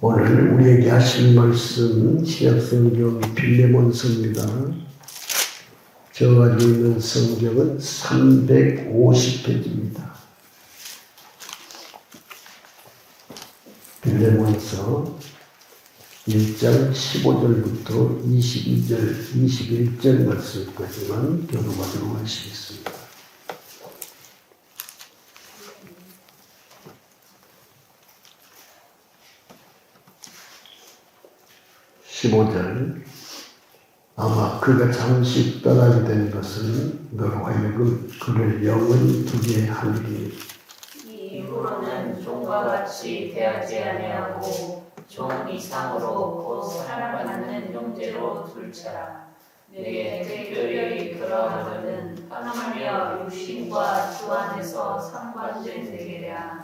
오늘 우리에게 하신 말씀 신약성경 빌레몬서입니다. 제가 가지고 있는 성경은 350페이지입니다. 빌레몬서 1장 15절부터 22절, 21절 말씀까지만 교독하도록 하시겠습니다. 15절. 아마 그가 잠시 떠나게 된 것은 너로 하여금 그를 영원히 두게 하리니 이 이후로는 종과 같이 대하지 아니하고 종 이상으로 곧 사랑받는 형제로 둘째라. 내게 특별히 그러하거든 하나님이여 육신과 주 안에서 상관된 내게랴.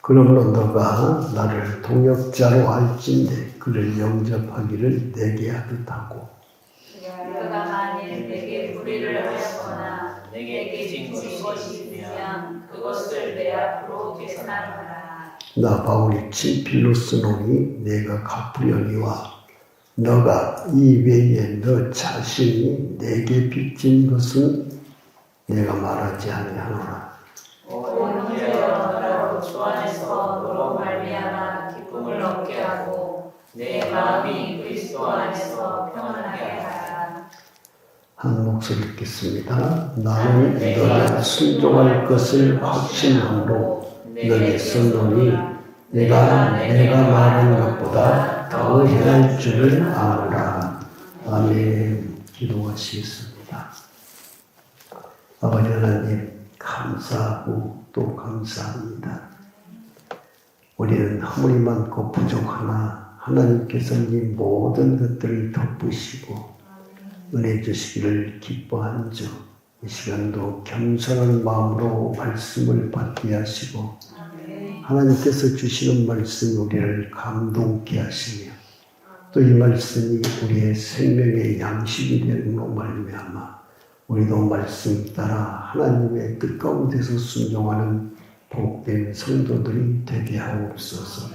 그러므로 너가 나를 동역자로 할진대 그를 영접하기를 내게 하듯 하고 그가 만일 내게 불의를 하였거나 내게 진 것이 있으면 그것을 내 앞으로 계산하라. 나 바울이 친필로 쓰노니 내가 갚으려니와 너가 이 외에 너 자신이 내게 빚진 것은 내가 말하지 아니하노라. 오 형제여 나로 주 안에서 너로 말미암아 기쁨을 얻게 하고 내 마음이 그리스도 안에서 평안하게 하라. 한 목소리 읽겠습니다. 나는 너를 순종할 것을 확신함으로 너에게 썼노니 내가 말한 것보다 더 행할 줄을 아노라. 아멘. 기도하시겠습니다. 아버지 하나님 감사하고 또 감사합니다. 우리는 아무리 많고 부족하나 하나님께서 이 모든 것들을 덮으시고 은혜 주시기를 기뻐한 주, 이 시간도 겸손한 마음으로 말씀을 받게 하시고 하나님께서 주시는 말씀 우리를 감동케 하시며 또 이 말씀이 우리의 생명의 양식이 되는 말미암아 우리도 말씀 따라 하나님의 뜻 가운데서 순종하는 복된 성도들이 되게 하옵소서.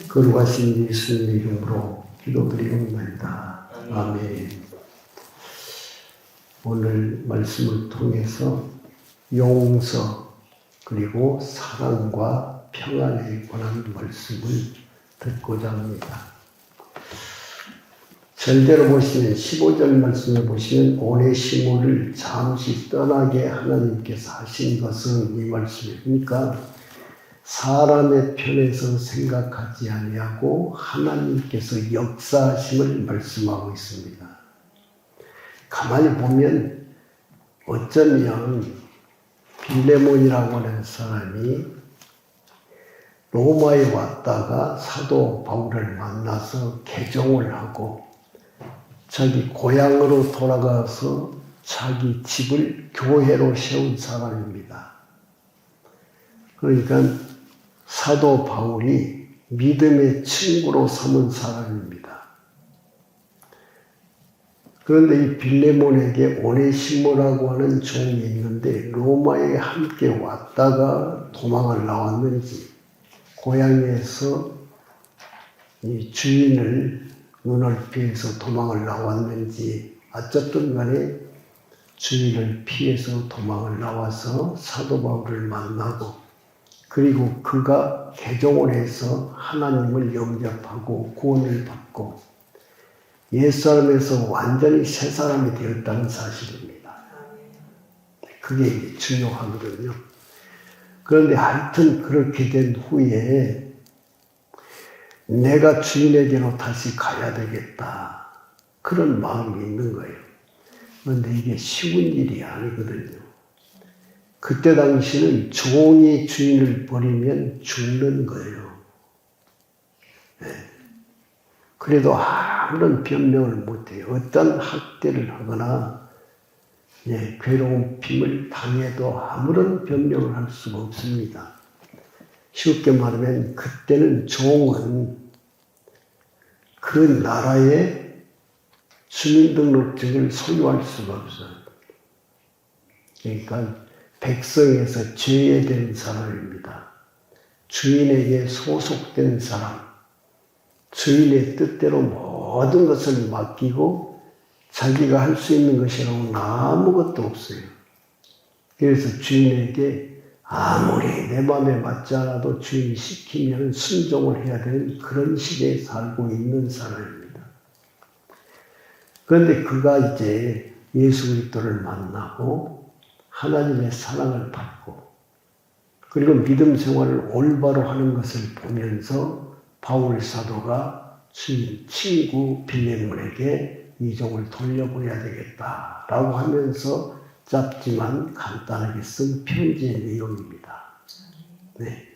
거룩하신 예수님의 이름으로 기도드리옵나이다. 아멘. 오늘 말씀을 통해서 용서 그리고 사랑과 평안에 관한 말씀을 듣고자 합니다. 절대로 보시면 15절 말씀을 보시면 오네시모를 잠시 떠나게 하나님께서 하신 것은 이 말씀이니까 사람의 편에서 생각하지 아니하고 하나님께서 역사하심을 말씀하고 있습니다. 가만히 보면 어쩌면 빌레몬이라고 하는 사람이 로마에 왔다가 사도 바울을 만나서 개종을 하고 자기 고향으로 돌아가서 자기 집을 교회로 세운 사람입니다. 그러니까 사도 바울이 믿음의 친구로 삼은 사람입니다. 그런데 이 빌레몬에게 오네시모라고 하는 종이 있는데 로마에 함께 왔다가 도망을 나왔는지 고향에서 이 주인을 눈을 피해서 도망을 나왔는지 어쨌든 간에 주인을 피해서 도망을 나와서 사도 바울을 만나고 그리고 그가 개종을 해서 하나님을 영접하고 구원을 받고 옛사람에서 완전히 새 사람이 되었다는 사실입니다. 그게 중요하거든요. 그런데 하여튼 그렇게 된 후에 내가 주인에게로 다시 가야 되겠다. 그런 마음이 있는 거예요. 그런데 이게 쉬운 일이 아니거든요. 그때 당시는 종이 주인을 버리면 죽는 거예요. 네. 그래도 아무런 변명을 못해요. 어떤 학대를 하거나 괴로움을 당해도 아무런 변명을 할 수가 없습니다. 쉽게 말하면 그때는 종은 그 나라의 주민등록증을 소유할 수가 없어요. 그러니까 백성에서 제외된 사람입니다. 주인에게 소속된 사람, 주인의 뜻대로 모든 것을 맡기고 자기가 할 수 있는 것이라고는 아무것도 없어요. 그래서 주인에게 아무리 내 마음에 맞지 않아도 주인이 시키면 순종을 해야 되는 그런 시대에 살고 있는 사람입니다. 그런데 그가 이제 예수 그리스도를 만나고 하나님의 사랑을 받고 그리고 믿음 생활을 올바로 하는 것을 보면서 바울 사도가 주인 친구 빌레몬에게 이 종을 돌려보내야 되겠다라고 하면서 짧지만 간단하게 쓴 편지의 내용입니다. 네.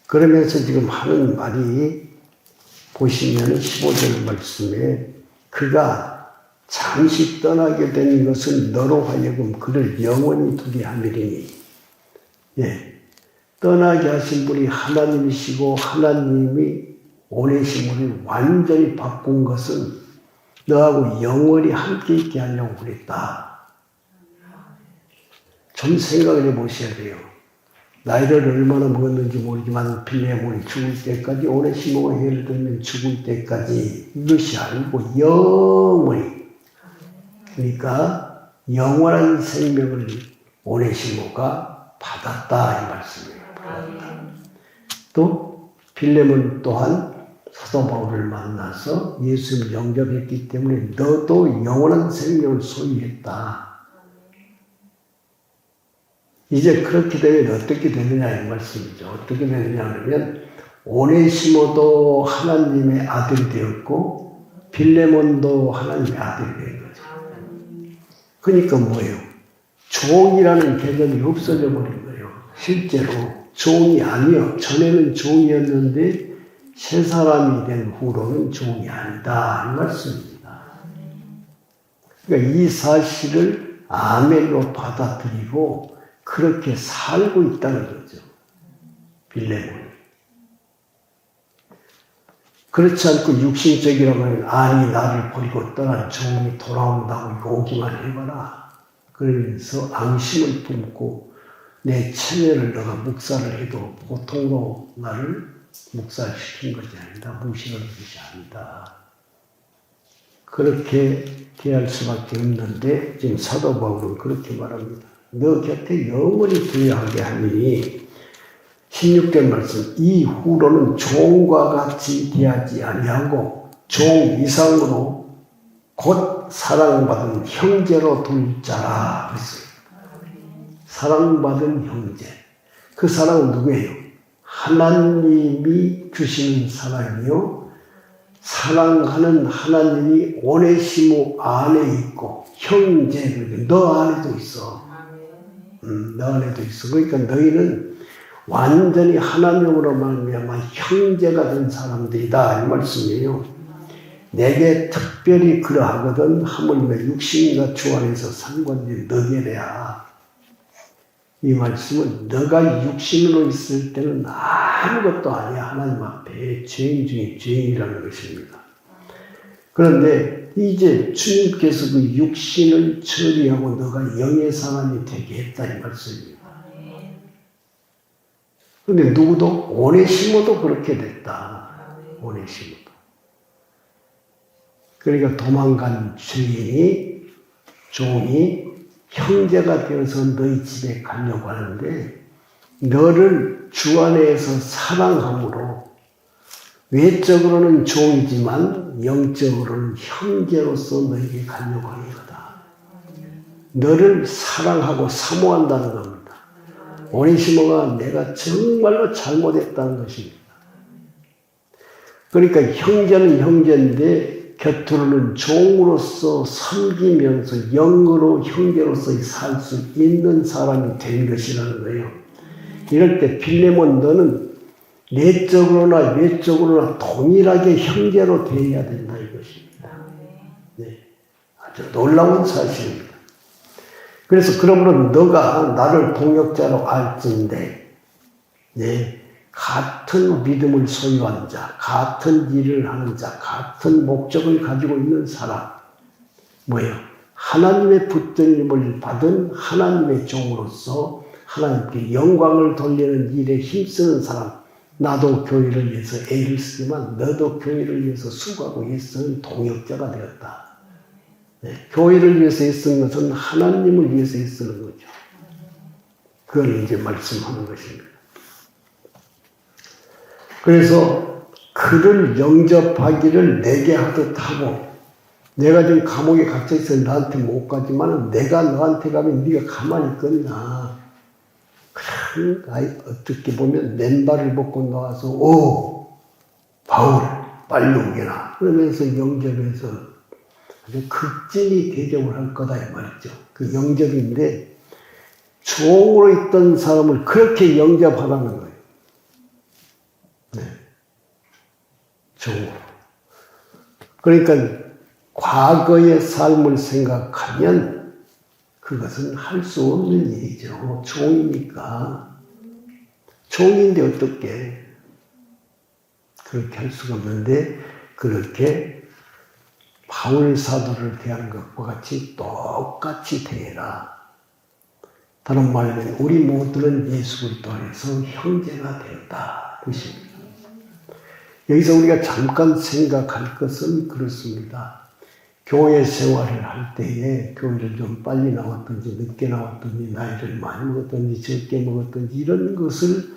그러면서 지금 하는 말이 보시면 15절 말씀에 그가 잠시 떠나게 된 것은 너로 하여금 그를 영원히 두게 함이리니 예. 떠나게 하신 분이 하나님이시고 하나님이 오네시모를 완전히 바꾼 것은 너하고 영원히 함께 있게 하려고 그랬다. 좀 생각을 해보셔야 돼요. 나이를 얼마나 먹었는지 모르지만 빌레몬이 죽을 때까지 오네시모가 예를 들면 죽을 때까지 이것이 아니고 영원히 그러니까 영원한 생명을 오네시모가 받았다 이 말씀이에요. 또 빌레몬 또한 사도 바울을 만나서 예수님을 영접했기 때문에 너도 영원한 생명을 소유했다. 이제 그렇게 되면 어떻게 되느냐 이 말씀이죠. 어떻게 되느냐 하면 오네시모도 하나님의 아들이 되었고 빌레몬도 하나님의 아들이 된 거죠. 그러니까 뭐예요? 종이라는 개념이 없어져 버린 거예요. 실제로 종이 아니요. 전에는 종이었는데 새 사람이 된 후로는 종이 아니다 이 말씀입니다. 그러니까 이 사실을 아멘으로 받아들이고 그렇게 살고 있다는 거죠. 빌레몬이. 그렇지 않고 육신적이라고 하면 아니 나를 버리고 떠난 종이 돌아온다고 오기만 해봐라. 그러면서 앙심을 품고 내 체면을 너가 묵살을 해도 보통으로 나를 묵살시킨 것이 아니다. 무시하는 것이 아니다. 그렇게 대할 수밖에 없는데 지금 사도 바울은 그렇게 말합니다. 너 곁에 영원히 두어하게 하니 16절 말씀 이후로는 종과 같이 대하지 아니하고 종 이상으로 곧 사랑받은 형제로 둘 자라 그랬어요. 사랑받은 형제. 그 사랑은 누구예요? 하나님이 주시는 사랑이요. 사랑하는 하나님이 오네시모 안에 있고 형제 너 안에도 있어. 너 안에도 있어. 그러니까 너희는 완전히 하나님으로 말미암아 형제가 된 사람들이다 이 말씀이에요. 내게 특별히 그러하거든 하물며 육신과 주 안에서 상관된 너게래야. 이 말씀은 너가 육신으로 있을 때는 아무것도 아니야. 하나님 앞에 죄인 중에 죄인이라는 것입니다. 그런데 이제 주님께서 그 육신을 처리하고 너가 영의 사람이 되게 했다 이 말씀입니다. 그런데 누구도 오네시모도 그렇게 됐다. 오네시모도. 그러니까 도망간 죄인이 종이 형제가 되어서 너희 집에 가려고 하는데 너를 주 안에서 사랑함으로 외적으로는 종이지만 영적으로는 형제로서 너에게 가려고 하는 거다. 너를 사랑하고 사모한다는 겁니다. 오네시모가 내가 정말로 잘못했다는 것입니다. 그러니까 형제는 형제인데 곁으로는 종으로서 섬기면서 영으로 형제로서 살 수 있는 사람이 된 것이라는 거예요. 이럴 때 빌레몬 너는 내적으로나 외적으로나 동일하게 형제로 대해야 된다 이것입니다. 네, 아주 놀라운 사실입니다. 그래서 그러므로 너가 나를 동역자로 알진대 네, 같은 믿음을 소유한 자, 같은 일을 하는 자, 같은 목적을 가지고 있는 사람 뭐예요? 하나님의 붙들림을 받은 하나님의 종으로서 하나님께 영광을 돌리는 일에 힘쓰는 사람 나도 교회를 위해서 애를 쓰지만 너도 교회를 위해서 수고하고 애쓰는 동역자가 되었다. 네, 교회를 위해서 애쓰는 것은 하나님을 위해서 애쓰는 거죠. 그걸 이제 말씀하는 것입니다. 그래서 그를 영접하기를 내게 하듯 하고, 내가 지금 감옥에 갇혀있어 너한테 못 가지만 내가 너한테 가면 네가 가만히 있겠나. 그러니까 어떻게 보면 맨발을 벗고 나와서 오 바울 빨리 오게나 그러면서 영접해서 아주 극진히 대접을 할 거다 이 말이죠. 그 영접인데 종으로 있던 사람을 그렇게 영접하라는 거예요. 네. 종으로. 그러니까 과거의 삶을 생각하면 그것은 할 수 없는 일이죠. 종이니까. 종인데 어떻게 그렇게 할 수가 없는데 그렇게 바울 사도를 대하는 것과 같이 똑같이 대해라. 다른 말로 우리 모두는 예수 그리스도 안에서 형제가 되었다. 그것입니다. 여기서 우리가 잠깐 생각할 것은 그렇습니다. 교회 생활을 할 때에 교회를 좀 빨리 나왔든지 늦게 나왔든지 나이를 많이 먹었든지 적게 먹었든지 이런 것을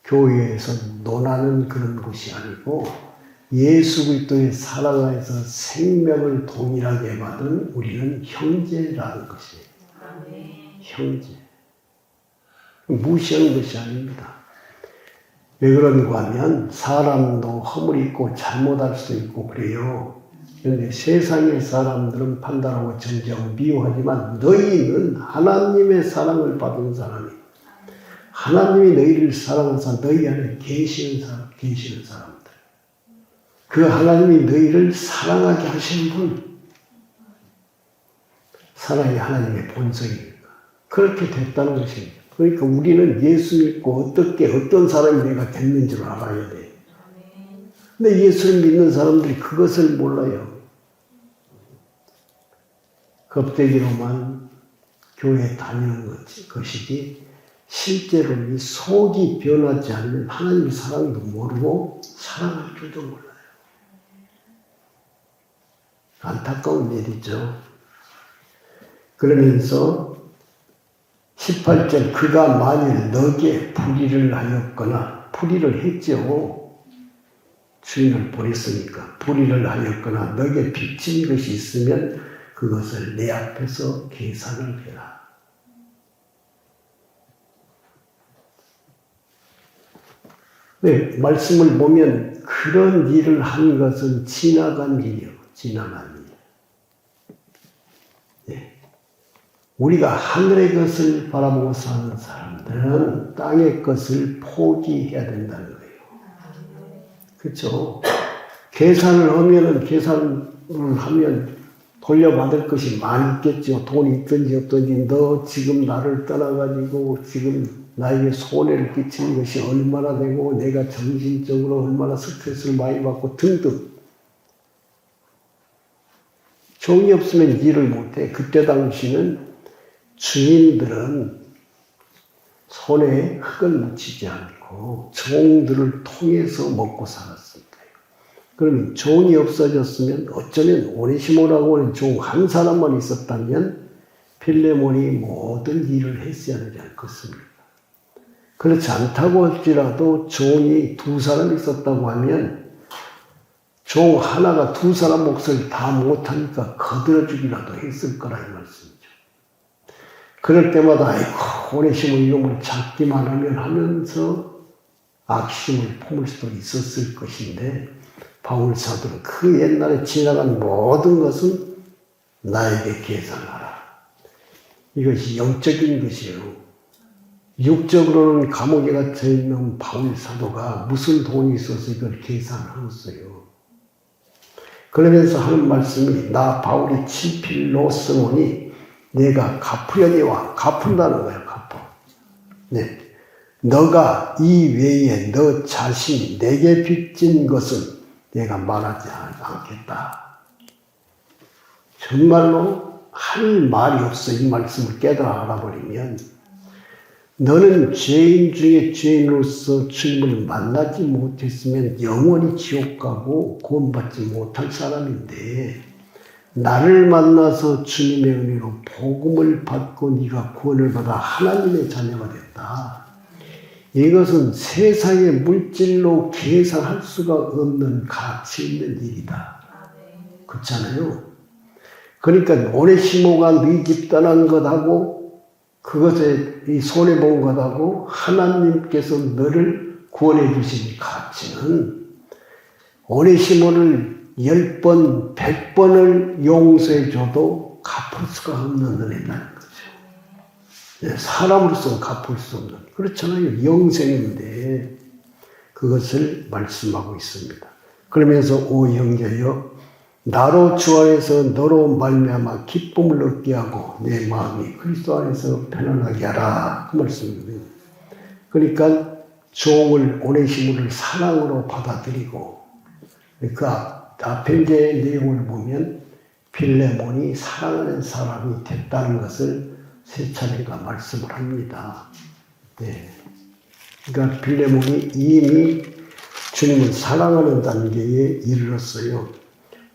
교회에서 논하는 그런 것이 아니고 예수 그리스도의 사랑 안에서 생명을 동일하게 받은 우리는 형제라는 것이에요. 형제. 무시하는 것이 아닙니다. 왜 그런가 하면 사람도 허물이 있고 잘못할 수도 있고 그래요. 그런데 세상의 사람들은 판단하고 정죄하고 미워하지만 너희는 하나님의 사랑을 받은 사람이 하나님이 너희를 사랑하사 너희 안에 계시는 사람들 그 하나님이 너희를 사랑하게 하신 분 사랑이 하나님의 본성이니까 그렇게 됐다는 것입니다. 그러니까 우리는 예수 믿고 어떤 사람이 내가 됐는지를 알아야 돼. 근데 예수를 믿는 사람들이 그것을 몰라요. 껍데기로만 교회에 다니는 것이지 실제로 이 속이 변하지 않으면 하나님의 사랑도 모르고 사랑할 줄도 몰라요. 안타까운 일이죠. 그러면서 18절 그가 만일 너에게 불의를 하였거나 불의를 했죠. 주인을 보냈으니까 불의를 하였거나 너에게 빚진 것이 있으면 그것을 내 앞에서 계산을 해라. 네, 말씀을 보면 그런 일을 한 것은 지나간 일이요. 지나간 일. 네. 우리가 하늘의 것을 바라보고 사는 사람들은 땅의 것을 포기해야 된다는 거예요. 그렇죠? 계산을 하면 돌려받을 것이 많이 있겠죠. 돈이 있든지 없든지 너 지금 나를 떠나가지고 지금 나에게 손해를 끼치는 것이 얼마나 되고 내가 정신적으로 얼마나 스트레스를 많이 받고 등등. 종이 없으면 일을 못해. 그때 당시는 주인들은 손에 흙을 묻히지 않고 종들을 통해서 먹고 살았습니다. 그러면 종이 없어졌으면 어쩌면 오네시모라고 하는 종 한 사람만 있었다면 필레몬이 모든 일을 했어야 되지 않겠습니까? 그렇지 않다고 할지라도 종이 두 사람 있었다고 하면 종 하나가 두 사람 몫을 다 못하니까 거들어주기라도 했을 거라 이 말씀이죠. 그럴 때마다 아이고 오네시모 이놈을 잡기만 하면 하면서 악심을 품을 수도 있었을 것인데 바울 사도는 그 옛날에 지나간 모든 것은 나에게 계산하라. 이것이 영적인 것이에요. 육적으로는 감옥에 갇혀 있는 바울 사도가 무슨 돈이 있어서 이걸 계산하겠어요. 그러면서 하는 말씀이 나 바울이 친필로 쓰노니 내가 갚으려니와 갚는다는 거예요. 갚어. 네. 너가 이 외에 너 자신이 내게 빚진 것은 내가 말하지 않겠다. 정말로 할 말이 없어. 이 말씀을 깨달아 알아버리면 너는 죄인 중에 죄인으로서 주님을 만나지 못했으면 영원히 지옥 가고 구원받지 못할 사람인데 나를 만나서 주님의 은혜로 복음을 받고 네가 구원을 받아 하나님의 자녀가 됐다. 이것은 세상의 물질로 계산할 수가 없는 가치 있는 일이다. 그렇잖아요. 그러니까 오네시모가 네 집 떠난 것하고 그것에 이 손해본 것하고 하나님께서 너를 구원해 주신 가치는 오네시모를 10번, 100번을 용서해 줘도 갚을 수가 없는 은혜라는 거죠. 사람으로서는 갚을 수 없는. 그렇잖아요. 영생인데 그것을 말씀하고 있습니다. 그러면서 오 형제여 나로 주 안에서 너로 말미암아 기쁨을 얻게 하고 내 마음이 그리스도 안에서 편안하게 하라. 그 말씀입니다. 그러니까 종을 오네시모를 사랑으로 받아들이고 그 앞에 이제 내용을 보면 빌레몬이 사랑하는 사람이 됐다는 것을 세 차례가 말씀을 합니다. 네. 그러니까 빌레몬이 이미 주님을 사랑하는 단계에 이르렀어요.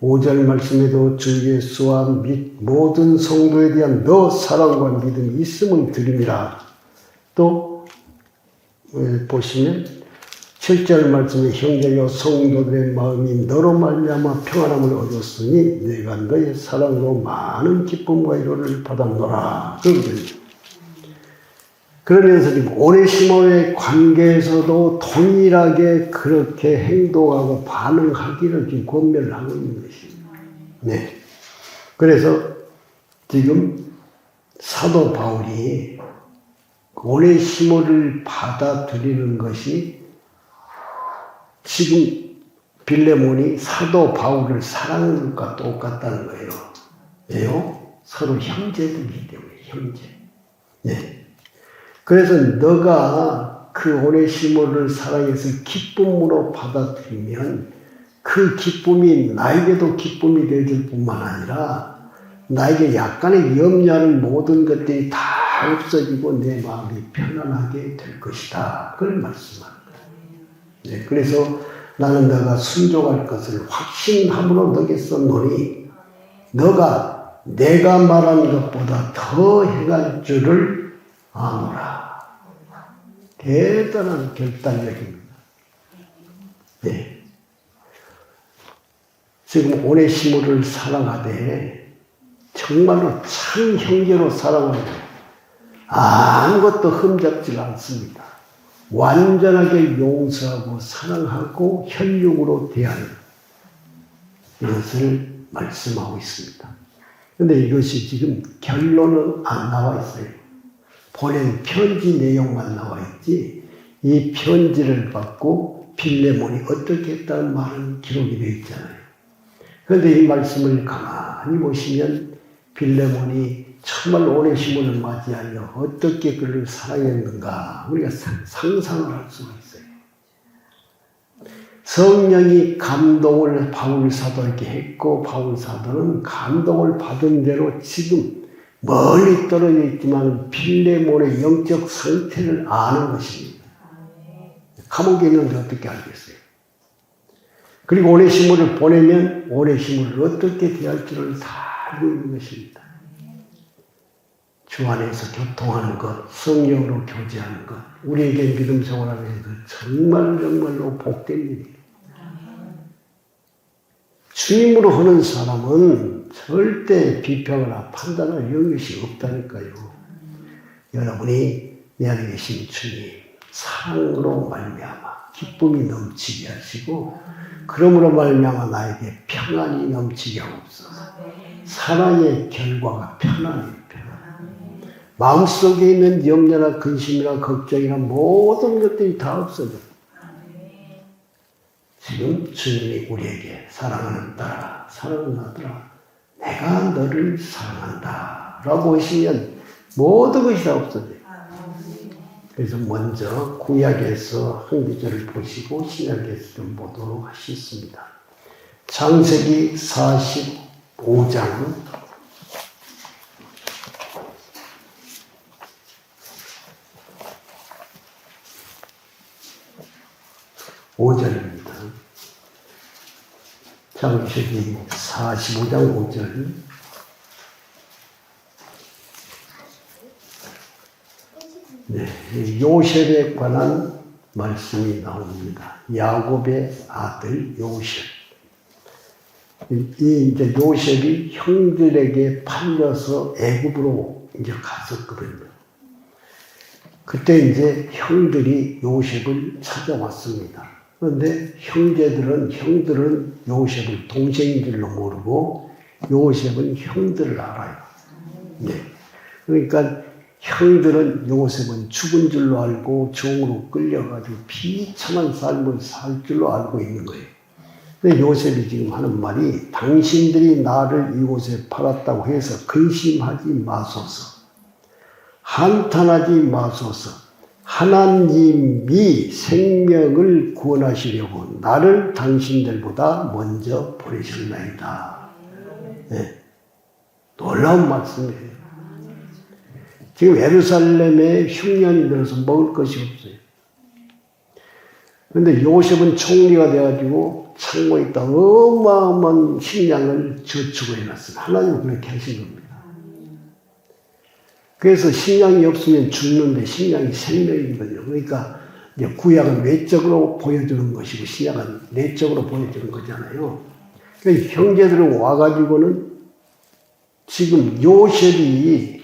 5절 말씀에도 주 예수와 및 모든 성도에 대한 너 사랑과 믿음이 있음을 드림이라. 또 보시면 7절 말씀에 형제여 성도들의 마음이 너로 말미암아 평안함을 얻었으니 내가 너의 사랑으로 많은 기쁨과 위로를 받았노라. 그러면서 지금 오네시모의 관계에서도 동일하게 그렇게 행동하고 반응하기를 지금 권면을 하고 있는 것입니다. 네. 그래서 지금 사도 바울이 오네시모를 받아들이는 것이 지금 빌레몬이 사도 바울을 사랑하는 것과 똑같다는 거예요. 왜요? 서로 형제들이기 때문에 형제. 네. 그래서 너가 그 오네시모를 사랑해서 기쁨으로 받아들이면 그 기쁨이 나에게도 기쁨이 되어줄 뿐만 아니라 나에게 약간의 염려하는 모든 것들이 다 없어지고 내 마음이 편안하게 될 것이다. 그걸 말씀합니다. 네, 그래서 나는 너가 순종할 것을 확신함으로 너겠었노니 너가 내가 말한 것보다 더 행할 줄을 아노라. 대단한 결단력입니다. 네. 지금 오네시모를 사랑하되 정말로 참 형제로 사랑하는 아무것도 흠잡지 않습니다. 완전하게 용서하고 사랑하고 혈육으로 대하는 이것을 말씀하고 있습니다. 그런데 이것이 지금 결론은 안 나와 있어요. 보낸 편지 내용만 나와 있지 이 편지를 받고 빌레몬이 어떻게 했다는 말은 기록이 되어 있잖아요. 그런데 이 말씀을 가만히 보시면 빌레몬이 정말 오네시모를 맞이하여 어떻게 그를 사랑했는가 우리가 상상을 할 수가 있어요. 성령이 감동을 바울 사도에게 했고 바울 사도는 감동을 받은 대로 지금 멀리 떨어져 있지만 빌레몬의 영적 상태를 아는 것입니다. 감옥에 있는데 어떻게 알겠어요? 그리고 오네시모를 보내면 오네시모를 어떻게 대할지를 다 알고 있는 것입니다. 주 안에서 교통하는 것, 성령으로 교제하는 것, 우리에게 믿음 생활하는 것 정말로 복된 일이에요. 주님으로 하는 사람은 절대 비평하거나 판단할 영역이 없다니까요. 여러분이 내 안에 계신 주님 사랑으로 말미암아 기쁨이 넘치게 하시고 그러므로 말미암아 나에게 평안이 넘치게 하옵소서. 사랑의 결과가 편안해요. 마음속에 있는 염려나 근심이나 걱정이나 모든 것들이 다 없어져. 지금 주님이 우리에게 사랑하는 딸아, 사랑하는 아들아, 내가 너를 사랑한다 라고 하시면 모든 것이 다 없어져요. 그래서 먼저 구약에서 한 구절을 보시고 신약에서 좀 보도록 하시겠습니다. 창세기 45장 1 창세기 45장 5절. 네, 요셉에 관한 말씀이 나옵니다. 야곱의 아들 요셉. 이제 요셉이 형들에게 팔려서 애굽으로 이제 갔었거든요. 그때 이제 형들이 요셉을 찾아왔습니다. 그런데 형들은 요셉을 동생인 줄로 모르고 요셉은 형들을 알아요. 네. 그러니까 형들은 요셉은 죽은 줄로 알고 종으로 끌려가지고 비참한 삶을 살 줄로 알고 있는 거예요. 근데 요셉이 지금 하는 말이 당신들이 나를 이곳에 팔았다고 해서 근심하지 마소서. 한탄하지 마소서. 하나님이 생명을 구원하시려고 나를 당신들보다 먼저 보내셨나이다. 네. 놀라운 말씀이에요. 지금 예루살렘에 흉년이 들어서 먹을 것이 없어요. 그런데 요셉은 총리가 돼가지고 창고에 있다 어마어마한 식량을 저축을 해놨어요. 하나님은 그렇게 하신 겁니다. 그래서 식량이 없으면 죽는데 식량이 생명이거든요. 그러니까 이제 구약은 외적으로 보여주는 것이고 신약은 내적으로 보여주는 거잖아요. 그러니까 형제들은 와가지고는 지금 요셉이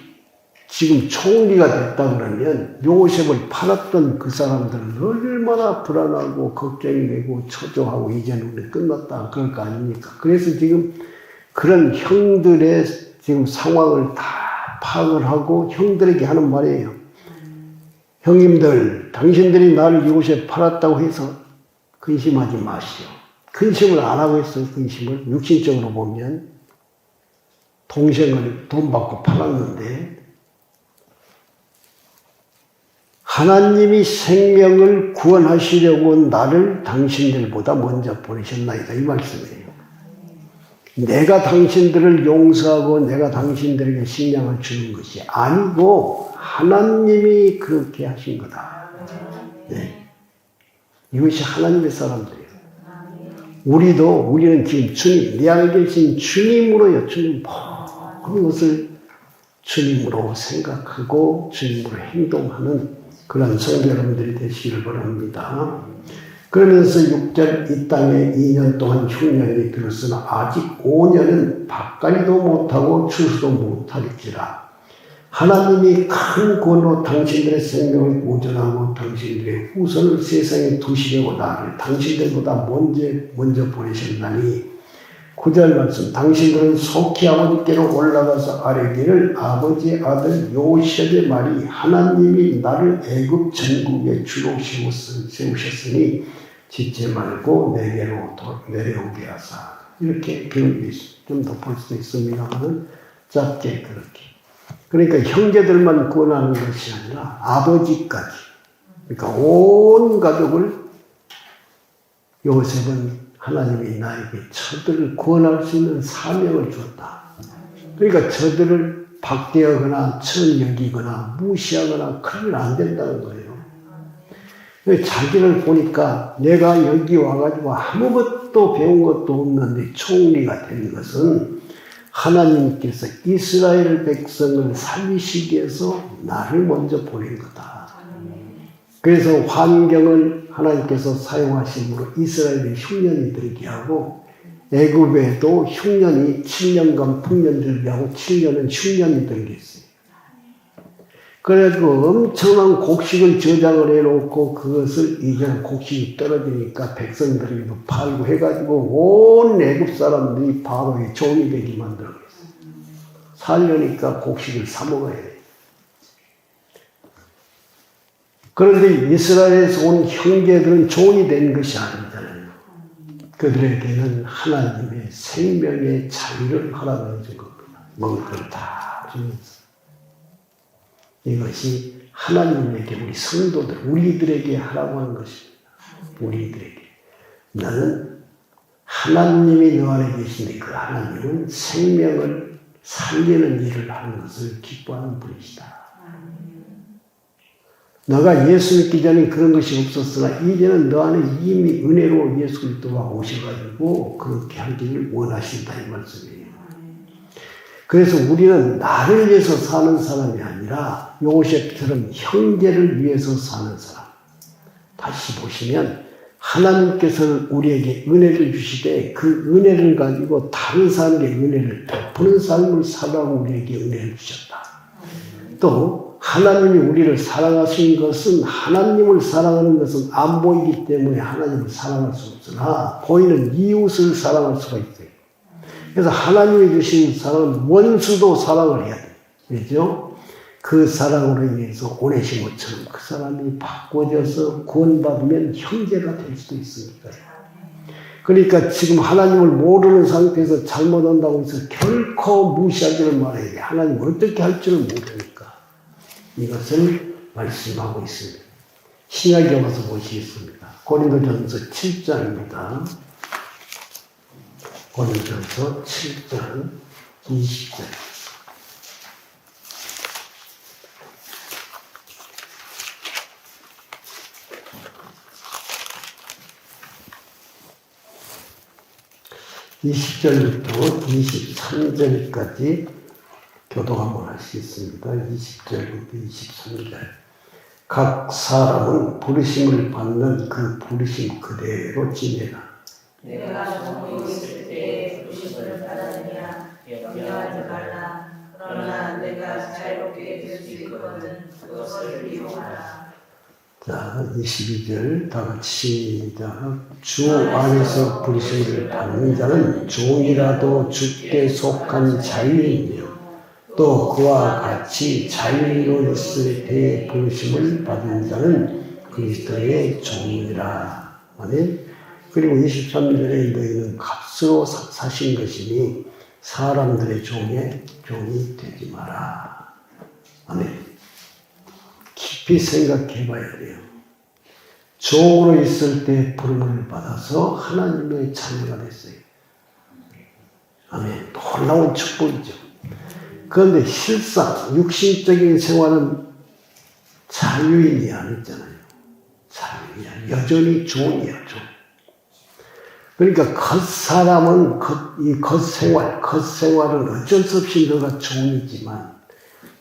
지금 총리가 됐다 그러면 요셉을 팔았던 그 사람들은 얼마나 불안하고 걱정이 되고 초조하고 이제는 우리 끝났다 그럴 거 아닙니까? 그래서 지금 그런 형들의 지금 상황을 다 파악을 하고 형들에게 하는 말이에요. 형님들, 당신들이 나를 이곳에 팔았다고 해서 근심하지 마시오. 근심을 안 하고 있어요. 근심을 육신적으로 보면 동생을 돈 받고 팔았는데 하나님이 생명을 구원하시려고 나를 당신들보다 먼저 보내셨나이다. 이 말씀이에요. 내가 당신들을 용서하고 내가 당신들에게 식량을 주는 것이 아니고 하나님이 그렇게 하신 거다. 네. 이것이 하나님의 사람들이에요. 우리는 지금 주님, 내 안에 계신 주님으로요. 주님 모든 것을 주님으로 생각하고 주님으로 행동하는 그런 성도 여러분들이 되시기를 바랍니다. 그러면서 6절 이 땅에 2년 동안 흉년이 들었으나 아직 5년은 밭갈이도 못하고 추수도 못할지라. 하나님이 큰 권으로 당신들의 생명을 보존하고 당신들의 후손을 세상에 두시려고 나를 당신들보다 먼저 보내셨나니 9절 말씀 당신들은 속히 아버지께로 올라가서 아뢰기를 아버지의 아들 요셉의 말이 하나님이 나를 애굽 전국에 주로 세우셨으니 짓지 말고 내게로 내려오게 하사. 이렇게 비유를 좀 더 볼 수 있습니다만 짧게 그렇게. 그러니까 형제들만 구원하는 것이 아니라 아버지까지. 그러니까 온 가족을 요셉은 하나님이 나에게 저들을 구원할 수 있는 사명을 주었다. 그러니까 저들을 박대하거나 천여기거나 무시하거나 그러면 안 된다는 거예요. 자기를 보니까 내가 여기 와가지고 아무것도 배운 것도 없는데 총리가 된 것은 하나님께서 이스라엘 백성을 살리시기 위해서 나를 먼저 보낸 거다. 그래서 환경을 하나님께서 사용하심으로 이스라엘에 흉년이 들게 하고 애굽에도 흉년이 7년간 풍년 들게 하고 7년은 흉년이 들게 했어요. 그래가지고 엄청난 곡식을 저장을 해놓고 그것을 이제 곡식이 떨어지니까 백성들에게도 팔고 해가지고 온 애굽 사람들이 바로의 종이 되게 만들었어요. 살려니까 곡식을 사 먹어야 돼요. 그런데 이스라엘에서 온 형제들은 종이 된 것이 아니잖아요. 그들에게는 하나님의 생명의 자유를 허락해 준 겁니다. 먹을 걸 다 주면서. 이것이 하나님에게 우리 성도들, 우리들에게 하라고 하는 것입니다. 우리들에게. 너는 하나님이 너 안에 계시니 그 하나님은 생명을 살리는 일을 하는 것을 기뻐하는 분이시다. 너가 예수 믿기 전에 그런 것이 없었으나 이제는 너 안에 이미 은혜로 예수 그리스도가 오셔가지고 그렇게 하기를 원하신다 이 말씀이에요. 그래서 우리는 나를 위해서 사는 사람이 아니라 요셉처럼 형제를 위해서 사는 사람. 다시 보시면 하나님께서는 우리에게 은혜를 주시되 그 은혜를 가지고 다른 사람에게 은혜를 베푸는 삶을 살라고 우리에게 은혜를 주셨다. 또 하나님이 우리를 사랑하신 것은 하나님을 사랑하는 것은 안 보이기 때문에 하나님을 사랑할 수 없으나 보이는 이웃을 사랑할 수가 있어요. 그래서 하나님이 주신 사랑은 원수도 사랑을 해야 돼요. 그렇죠? 그 사랑으로 인해서 오네시모처럼 그 사람이 바꿔져서 구원받으면 형제가 될 수도 있으니까요. 그러니까 지금 하나님을 모르는 상태에서 잘못한다고 해서 결코 무시하지를 말아야 돼. 하나님 어떻게 할 줄을 모르니까. 이것을 말씀하고 있습니다. 신약에 와서 보시겠습니다. 고린도전서 7장입니다. 고린도전서 7장 20절. (20절부터) 23절까지 교독 한번 하시겠습니다. 20절부터 23절. 각 사람은 부르심을 받는 그 부르심 그대로 지내라. 내가 종으로 있을 때 부르심을 받았느냐 염려하지 말라. 그러나 내가 자유롭게 될 수 있거든 그것을 이용하라. 자, 22절 다 같이 시작. 주 안에서 부르심을 받는 자는 종이라도 주께 속한 자유이며 또 그와 같이 자유로 있을 때 부르심을 받은 자는 그리스도의 종이라. 아멘. 그리고 23절에 너희는 값으로 사신 것이니 사람들의 종이 되지 마라. 아멘. 깊이 생각해 봐야 돼요. 종으로 있을 때 부름을 받아서 하나님의 자녀가 됐어요. 아멘. 놀라운 축복이죠. 그런데 실상 육신적인 생활은 자유인이 아니잖아요. 자유인이야. 여전히 종이야, 종. 그러니까 겉사람은 이 겉생활은 어쩔 수 없이 너가 종이지만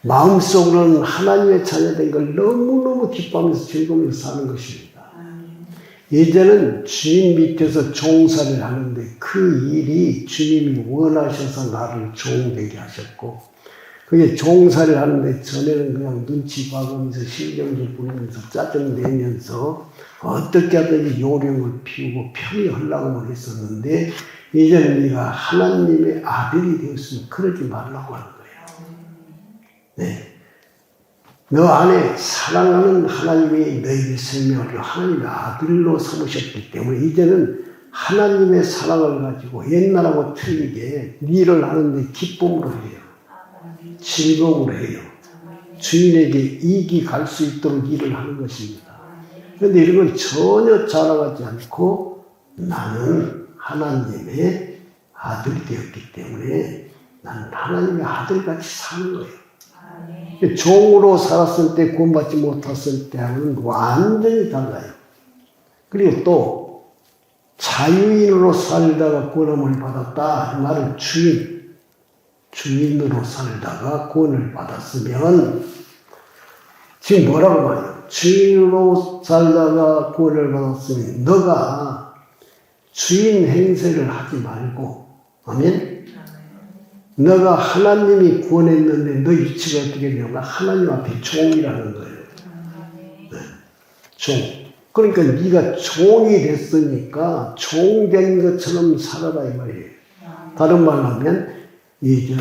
마음속으로는 하나님의 자녀된 걸 너무너무 기뻐하면서 즐거우면서 사는 것입니다. 예전에는 주님 밑에서 종살이를 하는데 그 일이 주님이 원하셔서 나를 종되게 하셨고 그게 종살이를 하는데 전에는 그냥 눈치 봐가면서 신경질 부리면서 짜증내면서 어떻게 하든지 요령을 피우고 편히 하려고만 했었는데 이제는 네가 하나님의 아들이 되었으면 그러지 말라고 하는 거예요. 네. 너 안에 사랑하는 하나님이 너희의 생명을 하나님의 아들로 삼으셨기 때문에 이제는 하나님의 사랑을 가지고 옛날하고 틀리게 일을 하는데 기쁨으로 해요. 즐거움으로 해요. 주인에게 이익이 갈 수 있도록 일을 하는 것입니다. 그런데 이런 걸 전혀 자랑하지 않고 나는 하나님의 아들이 되었기 때문에 나는 하나님의 아들같이 사는 거예요. 종으로 살았을 때 구원받지 못했을 때하고는 완전히 달라요. 그리고 또 자유인으로 살다가 구원을 받았다. 나는 주인으로 살다가 구원을 받았으면 지금 뭐라고 말해요? 주인으로 살다가 구원을 받았으면 너가 주인 행세를 하지 말고 아멘? 너가 하나님이 구원했는데 너 위치가 어떻게 되냐면 하나님 앞에 종이라는 거예요. 네. 종. 그러니까 네가 종이 됐으니까 종 된 것처럼 살아라 이 말이에요. 다른 말로 하면 이제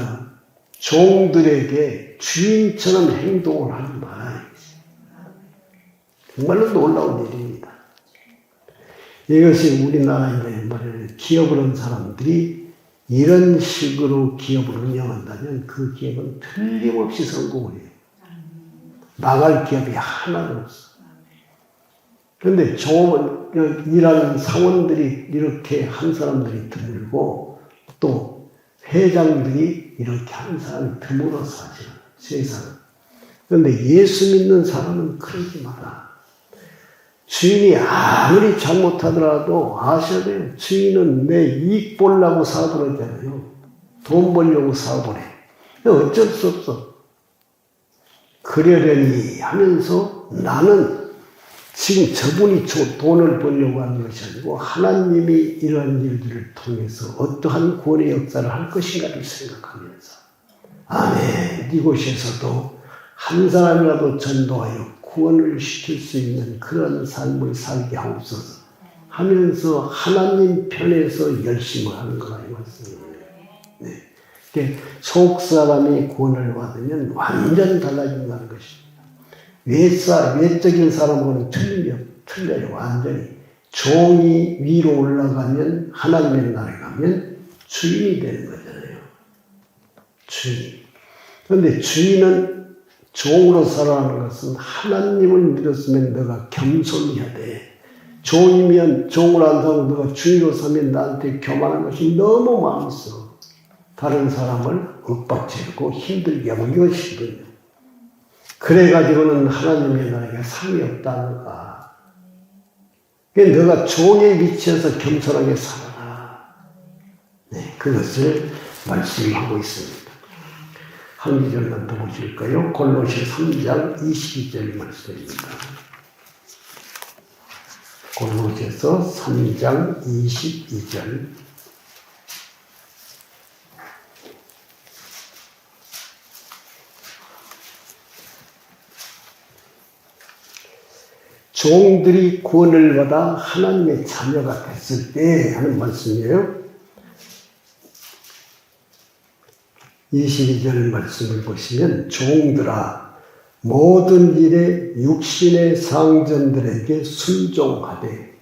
종들에게 주인처럼 행동을 하지 말아야 돼. 정말로 놀라운 일입니다. 이것이 우리나라에 말하는 기업을 한 사람들이 이런 식으로 기업을 운영한다면 그 기업은 틀림없이 성공을 해요. 나갈 기업이 하나도 없어. 그런데 일하는 사원들이 이렇게 한 사람들이 드물고 또 회장들이 이렇게 한 사람이 드물어서 하죠. 세상은. 그런데 예수 믿는 사람은 그러지 마라. 주인이 아무리 잘못하더라도 아셔야 돼요. 주인은 내 이익 보려고 사업을 하잖아요. 돈 벌려고 사업을 해. 어쩔 수 없어. 그러려니 하면서 나는 지금 저분이 돈을 벌려고 하는 것이 아니고 하나님이 이러한 일들을 통해서 어떠한 구원의 역사를 할 것인가를 생각하면서 아멘. 이곳에서도 한 사람이라도 전도하여 구원을 시킬 수 있는 그런 삶을 살게 하옵소서 하면서 하나님 편에서 열심히 하는 거라 이 말씀이에요. 네. 속 사람이 구원을 받으면 완전 달라진다는 것입니다. 외적인 사람과는 틀려요. 완전히. 종이 위로 올라가면 하나님의 나라에 가면 주인이 되는 거잖아요. 주인. 그런데 주인은 종으로 살아가는 것은 하나님을 믿었으면 너가 겸손해야 돼. 종이면 종을 안 사고 너가 주인으로 서면 나한테 교만한 것이 너무 많이 있어. 다른 사람을 윽박지르고 힘들게 하고 이것이거든요. 그래가지고는 하나님의 나라에 상이 없다는 거야. 그러니까 너가 종의 위치에서 겸손하게 살아라. 네, 그것을 말씀하고 있습니다. 한 구절만 더 보실까요? 골로새 3장 22절 말씀입니다. 골로새서 3장 22절. 종들이 구원을 받아 하나님의 자녀가 됐을 때 하는 말씀이에요. 22절 말씀을 보시면 종들아 모든 일에 육신의 상전들에게 순종하되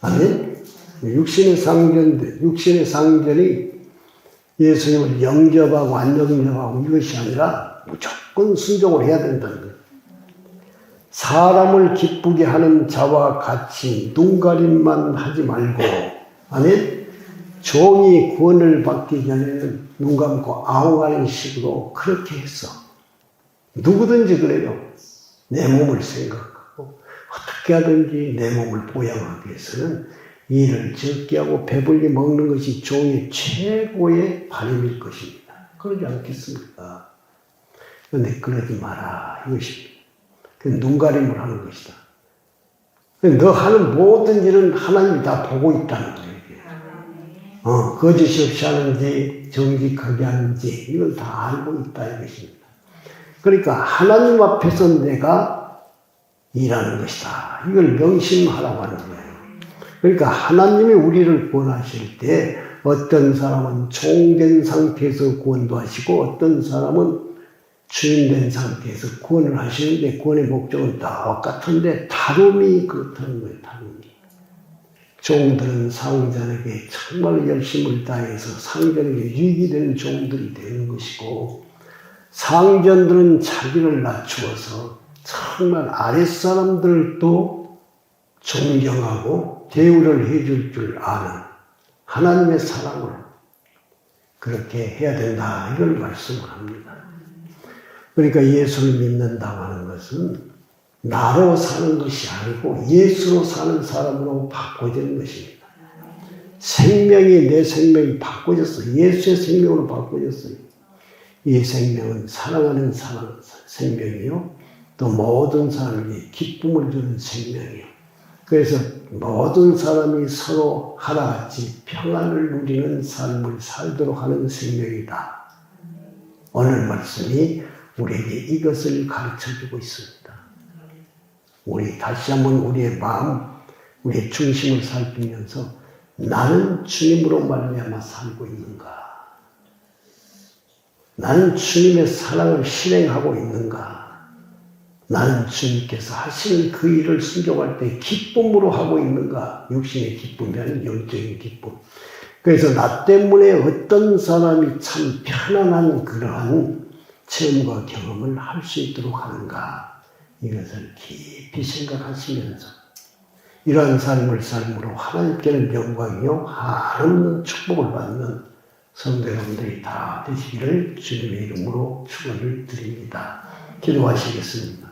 아멘. 육신의 상전이 예수님을 영접하고 안 영접하고 이것이 아니라 무조건 순종을 해야 된다는 거예요. 사람을 기쁘게 하는 자와 같이 눈가림만 하지 말고 아멘. 종이 구원을 받기 전에는 눈 감고 아웅하는 식으로 그렇게 했어. 누구든지 그래요. 내 몸을 생각하고 어떻게 하든지 내 몸을 보양하기 위해서는 일을 적게 하고 배불리 먹는 것이 종의 최고의 바람일 것입니다. 그러지 않겠습니까? 그런데 그러지 마라 이것입니다. 그 눈가림을 하는 것이다. 너 하는 모든 일은 하나님이 다 보고 있다는 거예요. 거짓이 없이 하는지 정직하게 하는지 이걸 다 알고 있다 이것입니다. 그러니까 하나님 앞에서 내가 일하는 것이다. 이걸 명심하라고 하는 거예요. 그러니까 하나님이 우리를 구원하실 때 어떤 사람은 종된 상태에서 구원도 하시고 어떤 사람은 주인된 상태에서 구원을 하시는데 구원의 목적은 똑같은데 다름이 그렇다는 거예요. 다름이. 종들은 상전에게 정말 열심을 다해서 상전에게 유익이 되는 종들이 되는 것이고 상전들은 자기를 낮추어서 정말 아랫사람들도 존경하고 대우를 해줄 줄 아는 하나님의 사랑을 그렇게 해야 된다 이걸 말씀을 합니다. 그러니까 예수를 믿는다고 하는 것은 나로 사는 것이 아니고 예수로 사는 사람으로 바꿔지는 것입니다. 생명이 내 생명이 바꿔졌어요. 예수의 생명으로 바꿔졌어요. 이 생명은 사랑하는 생명이요. 또 모든 사람에게 기쁨을 주는 생명이요. 그래서 모든 사람이 서로 하나같이 평안을 누리는 삶을 살도록 하는 생명이다. 오늘 말씀이 우리에게 이것을 가르쳐주고 있습니다. 우리 다시 한번 우리의 마음, 우리의 중심을 살피면서 나는 주님으로 말미암아 살고 있는가? 나는 주님의 사랑을 실행하고 있는가? 나는 주님께서 하시는 그 일을 순종할 때 기쁨으로 하고 있는가? 육신의 기쁨이 아닌 영적인 기쁨. 그래서 나 때문에 어떤 사람이 참 편안한 그러한 체험과 경험을 할 수 있도록 하는가? 이것을 깊이 생각하시면서 이러한 삶을 삶으로 하나님께는 영광이요 한없는 축복을 받는 성도 여러분들이 다 되시기를 주님의 이름으로 축원을 드립니다. 기도하시겠습니다.